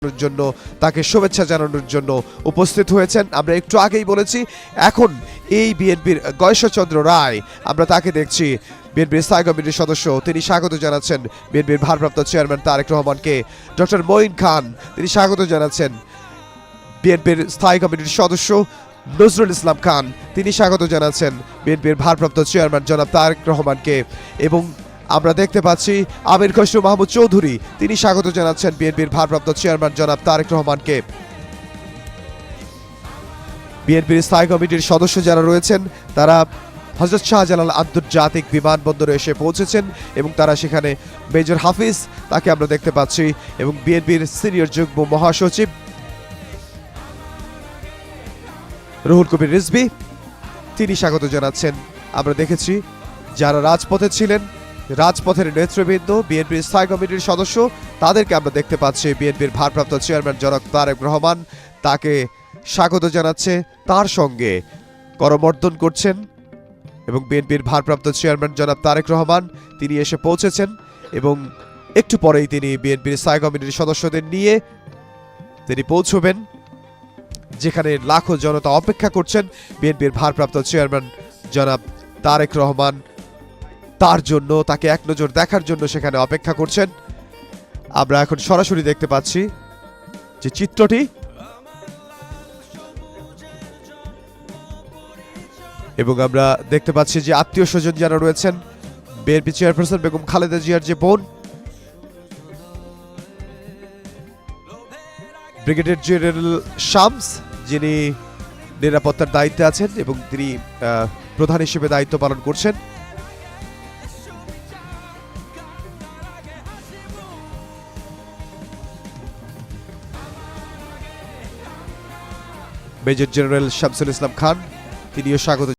জন্য তাকে শুভেচ্ছা জানানোর জন্য উপস্থিত হয়েছেন। আমরা একটু আগেই বলেছি এখন এই বিএনপির গয়েশ্বরচন্দ্র রায় আমরা তাকে দেখছি বিএনপির স্থায়ী কমিটির সদস্য, তিনি স্বাগত জানাচ্ছেন বিএনপির ভারপ্রাপ্ত চেয়ারম্যান তারেক রহমানকে। ডক্টর মঈন খান তিনি স্বাগত জানাচ্ছেন বিএনপির স্থায়ী কমিটির সদস্য নজরুল ইসলাম খান, তিনি স্বাগত জানাচ্ছেন বিএনপির ভারপ্রাপ্ত চেয়ারম্যান জনাব তারেক রহমানকে। এবং আমরা দেখতে পাচ্ছি আমির খসরু মাহমুদ চৌধুরী, তিনি স্বাগত জানাচ্ছেন বিএনপির ভারপ্রাপ্ত চেয়ারম্যান জনাব তারেক রহমানকে। বিএনপির স্থায়ী কমিটির সদস্য যারা রয়েছেন তারা হযরত শাহজালাল আন্তর্জাতিক বিমানবন্দরে এসে পৌঁছেছেন এবং তারা সেখানে মেজর হাফিজ তাকে আমরা দেখতে পাচ্ছি এবং বিএনপির সিনিয়র যুগ্ম মহাসচিব রুহুল কবির রিজভী তিনি স্বাগত জানাচ্ছেন। আমরা দেখেছি যারা রাজপথে ছিলেন, রাজপথের নেতৃবৃন্দ, বিএনপির স্থায়ী কমিটির সদস্য, তাদেরকে আমরা দেখতে পাচ্ছি বিএনপির ভারপ্রাপ্ত চেয়ারম্যান জনাব তারেক রহমান তাকে স্বাগত জানাচ্ছে, তার সঙ্গে করমর্দন করছেন এবং বিএনপির ভারপ্রাপ্ত চেয়ারম্যান জনাব তারেক রহমান তিনি এসে পৌঁছেছেন এবং একটু পরেই তিনি বিএনপির স্থায়ী কমিটির সদস্যদের নিয়ে তিনি পৌঁছবেন যেখানে লাখো জনতা অপেক্ষা করছেন বিএনপির ভারপ্রাপ্ত চেয়ারম্যান জনাব তারেক রহমান তার জন্য, তাকে এক নজর দেখার জন্য সেখানে অপেক্ষা করছেন। আমরা এখন সরাসরি দেখতে পাচ্ছি যে চিত্রটি, এবং আমরা দেখতে পাচ্ছি যে আত্মীয় স্বজন যারা রয়েছেন, বিএনপি চেয়ারপারসন বেগম খালেদা জিয়ার যে বোন ব্রিগেডিয়ার জেনারেল শামস, যিনি নিরাপত্তার দায়িত্বে আছেন এবং তিনি প্রধান হিসেবে দায়িত্ব পালন করছেন। মেজর জেনারেল শামসুল ইসলাম খান তিনিও স্বাগত